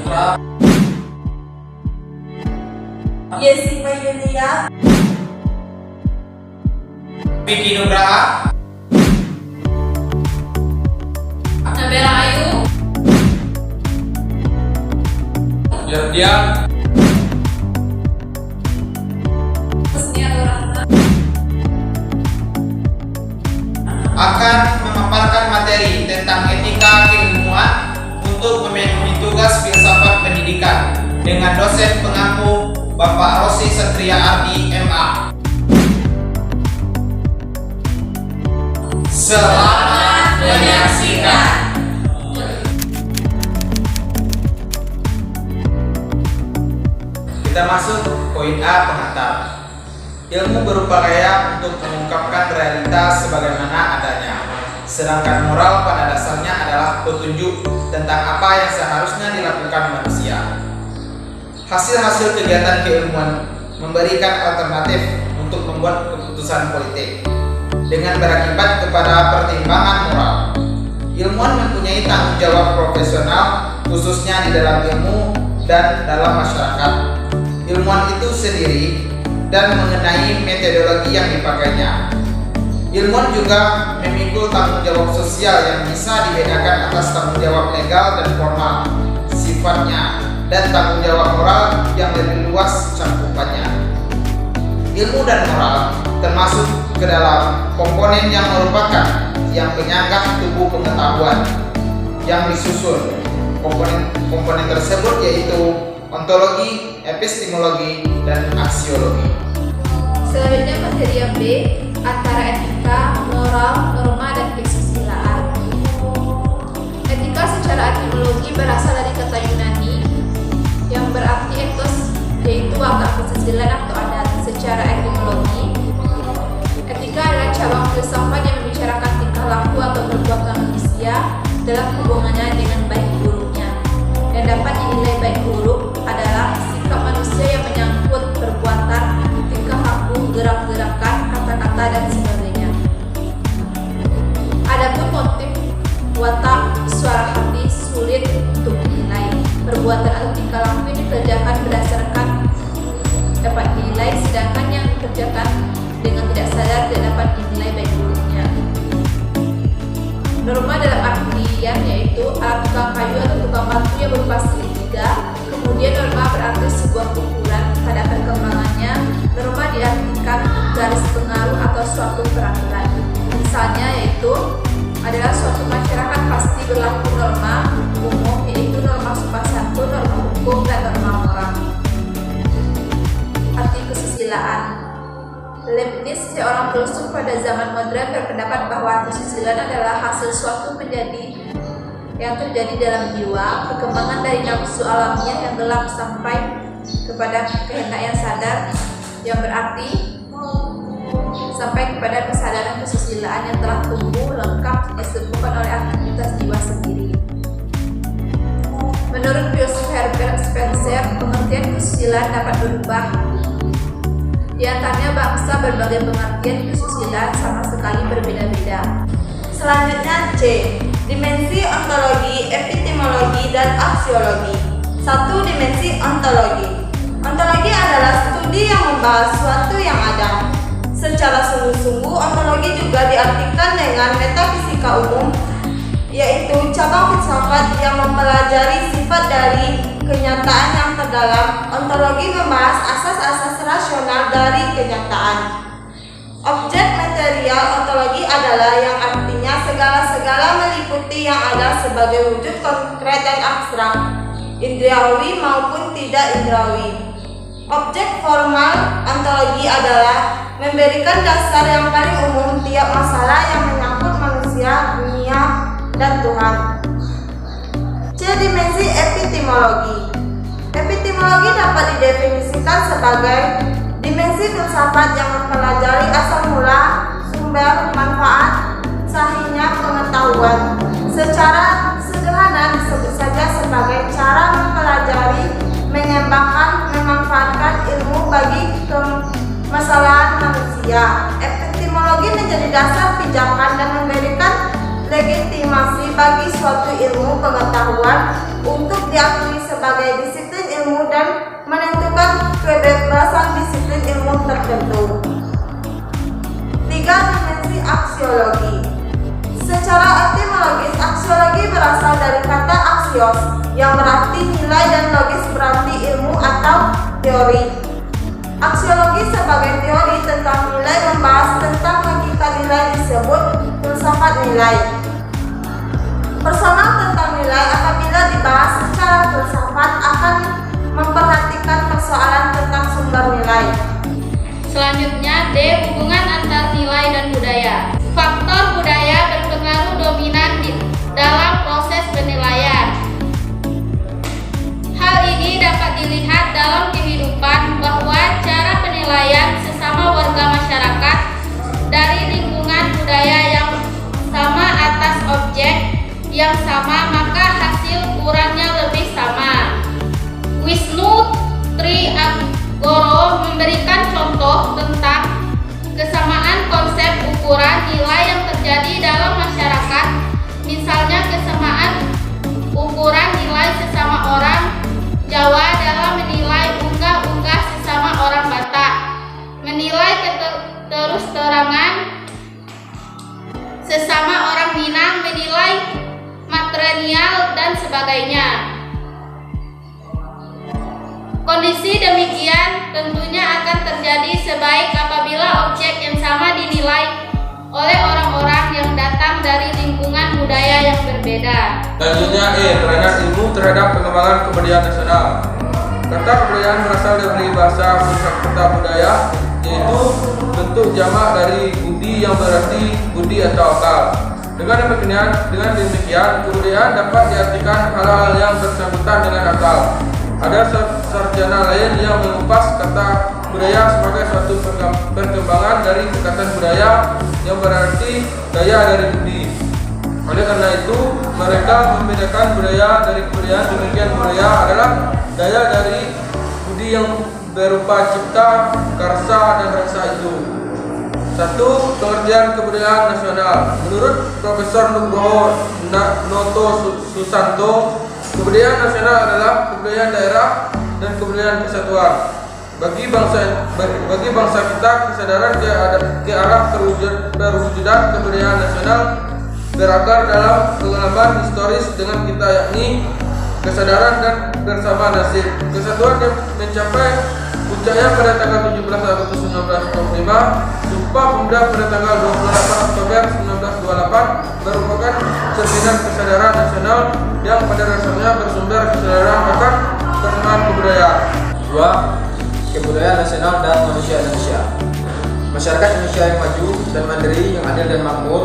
Putra, Jessica Yulia, Vicky Nugraha, Nabila Ayu, Yardian, Husnia Nurahma, akan memaparkan materi tentang etika keilmuan untuk memenuhi tugas filsafat pendidikan dengan dosen pengampu Bapak Rosi Satria Ardi MA. Selamat menyaksikan. Kita masuk poin A pengantar. Ilmu berupaya untuk mengungkapkan realitas sebagaimana adanya, sedangkan moral pada dasarnya adalah petunjuk tentang apa yang seharusnya dilakukan manusia. Hasil-hasil kegiatan keilmuan memberikan alternatif untuk membuat keputusan politik dengan berakibat kepada pertimbangan moral. Ilmuwan mempunyai tanggung jawab profesional khususnya di dalam ilmu dan dalam masyarakat. Ilmuwan itu sendiri dan mengenai metodologi yang dipakainya. Ilmuwan juga memikul tanggung jawab sosial yang bisa dibedakan atas tanggung jawab legal dan formal sifatnya dan tanggung jawab moral yang lebih luas cakupannya. Ilmu dan moral termasuk ke dalam komponen yang merupakan yang penyangga tubuh pengetahuan yang disusun. Komponen tersebut yaitu ontologi, epistemologi, dan aksiologi. Selanjutnya materi yang B, antara etika, moral, norma, dan kesusilaan. Etika secara etimologi berasal dari kata Yunani yang berarti etos, yaitu watak kesusilaan atau adat. Secara etimologi, etika adalah cabang filsafat yang membicarakan tingkah laku atau perbuatan manusia dalam hubungannya dengan baik buruknya. Yang dapat dinilai baik buruk adalah sikap manusia yang menyangkut perbuatan, tingkah laku, gerak-gerakan, kata-kata, dan sebagainya. Adapun motif, watak, suara hati sulit untuk dinilai. Perbuatan atau tingkah laku yang dikerjakan berdasarkan dapat dinilai, sedangkan yang dikerjakan dengan tidak sadar tidak dapat dinilai baik buruknya. Norma dalam artian yaitu alat tukang kayu atau tukang batu yang berupa segitiga. Kemudian norma berarti sebuah ukuran. Pada perkembangannya, norma diartikan garis pengaruh atau suatu peraturan. Misalnya yaitu adalah suatu masyarakat pasti berlaku norma umum, yaitu norma sopan santun, norma hukum, dan norma moral. Arti kesusilaan. Leibniz, seorang filsuf pada zaman modern, berpendapat bahwa kesusilaan adalah hasil suatu yang terjadi dalam jiwa, perkembangan dari nafsu alamiah yang gelap sampai kepada kehendak yang sadar, yang berarti sampai kepada kesadaran kesusilaan yang telah tumbuh lengkap disebutkan oleh aktivitas jiwa sendiri. Menurut filsuf Herbert Spencer, pengertian kesusilaan dapat berubah. Di antaranya bangsa berbagai pengertian kesusilaan sama sekali berbeda-beda. Selanjutnya C, dimensi ontologi, epistemologi, dan aksiologi. 1. Dimensi ontologi. Ontologi adalah studi yang membahas suatu yang ada. Secara sungguh-sungguh, ontologi juga diartikan dengan metafisika umum, yaitu cabang filsafat yang mempelajari sifat dari kenyataan yang terdalam. Ontologi membahas asas-asas rasional dari kenyataan. Objek material ontologi adalah yang artinya segala-segala meliputi yang ada sebagai wujud konkret dan abstrak, indrawi maupun tidak indrawi. Objek formal ontologi adalah memberikan dasar yang paling umum tiap masalah yang menyangkut manusia, dunia, dan Tuhan. C. Dimensi epistemologi. Epistemologi dapat didefinisikan sebagai dimensi filsafat yang mempelajari asal mula, sumber, manfaat, sahihnya pengetahuan. Secara sederhana disebut saja sebagai cara mempelajari, mengembangkan, memanfaatkan ilmu bagi permasalahan manusia. Epistemologi menjadi dasar pijakan dan memberikan legitimasi bagi suatu ilmu pengetahuan untuk diakui sebagai sebagai disiplin ilmu dan menentukan kebebasan disiplin ilmu tertentu. 3. Dimensi aksiologi. Secara etimologis, aksiologi berasal dari kata aksios yang berarti nilai dan logis berarti ilmu atau teori. Aksiologi sebagai teori tentang nilai membahas tentang hakikat nilai disebut filsafat nilai. Personal tentang nilai apabila dibahas secara filsafat akan memperhatikan persoalan tentang sumber nilai. Selanjutnya, D. Hubungan antar nilai dan budaya. Faktor budaya berpengaruh dominan dalam proses penilaian. Hal ini dapat dilihat dalam kehidupan bahwa cara penilaian sesama warga masyarakat dari lingkungan budaya yang sama atas objek yang sama, maka hasil kurangnya lebih sama. Wisnu Triagoro memberikan contoh tentang kesamaan konsep ukuran nilai yang terjadi dalam masyarakat. Misalnya kesamaan ukuran nilai sesama orang Jawa dalam menilai unggah-unggah sesama orang Batak, menilai terus terangan sesama orang Minang, menilai matrilineal dan sebagainya. Kondisi demikian tentunya akan terjadi sebaik apabila objek yang sama dinilai oleh orang-orang yang datang dari lingkungan budaya yang berbeda. Selanjutnya peranan ilmu terhadap pengembangan kebudayaan nasional. Kata kebudayaan berasal dari bahasa kosakata budaya, yaitu bentuk jamak dari budi yang berarti budi atau akal. Dengan demikian, kebudayaan dapat diartikan hal-hal yang bersangkutan dengan akal. Ada sarjana lain yang mengupas kata budaya sebagai suatu perkembangan dari ikatan budaya yang berarti daya dari budi. Oleh karena itu, mereka membedakan budaya dari kebudayaan. Demikian budaya adalah daya dari budi yang berupa cipta, karsa, dan rasa itu. 1. Pengertian kebudayaan nasional. Menurut Profesor Nugroho Noto Susanto, kebudayaan nasional adalah kebudayaan daerah dan kebudayaan kesatuan. Bagi bangsa kita, kesadaran ke arah perwujudan kebudayaan nasional berakar dalam pengalaman historis dengan kita, yakni kesadaran dan bersama nasib. Kesatuan yang mencapai puncaknya pada tanggal 17 Agustus 1945, Sumpah Pemuda pada tanggal 28 Oktober 1928 merupakan cerminan kesadaran nasional yang pada dasarnya bersumber kesadaran akan persamaan kebudayaan. 2. Kebudayaan nasional dan manusia Indonesia. Masyarakat Indonesia yang maju dan mandiri, yang adil dan makmur,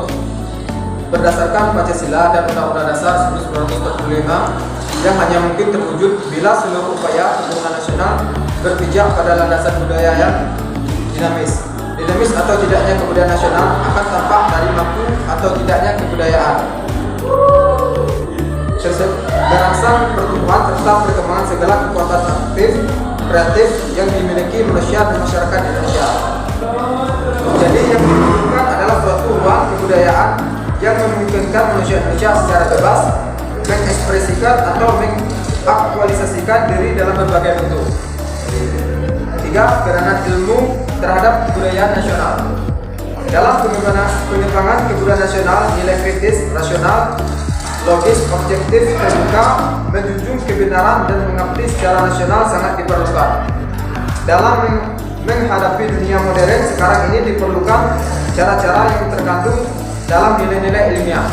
berdasarkan Pancasila dan Undang-Undang Dasar 1945, yang hanya mungkin terwujud bila seluruh upaya pembangunan nasional berpijak pada landasan budaya yang dinamis. Dinamis atau tidaknya kebudayaan nasional akan tampak dari mampu atau tidaknya kebudayaan merangsang pertumbuhan serta perkembangan segala kekuatan aktif kreatif yang dimiliki manusia dan masyarakat Indonesia. Jadi yang dibutuhkan adalah suatu ruang kebudayaan yang memungkinkan manusia Indonesia secara bebas mengekspresikan atau mengaktualisasikan diri dalam berbagai bentuk. 3. Peranan ilmu terhadap kebudayaan nasional. Dalam pengembangan kebudayaan nasional, nilai kritis, rasional, logis, objektif, terbuka, menjunjung kebenaran dan mengabdi secara nasional sangat diperlukan. Dalam menghadapi dunia modern sekarang ini diperlukan cara-cara yang terkandung dalam nilai-nilai ilmiah.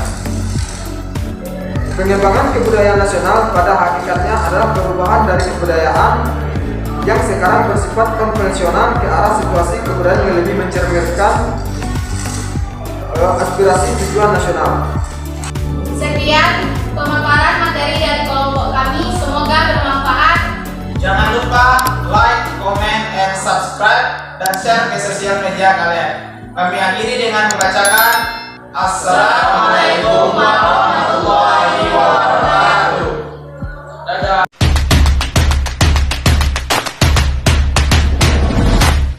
Pengembangan kebudayaan nasional pada hakikatnya adalah perubahan dari kebudayaan yang sekarang bersifat konvensional ke arah situasi kebudayaan yang lebih mencerminkan aspirasi tujuan nasional. Sekian pemaparan materi dari kelompok kami, semoga bermanfaat. Jangan lupa like, comment, and subscribe, dan share ke sosial media kalian. Kami akhiri dengan membacakan Assalamualaikum warahmatullahi wabarakatuh.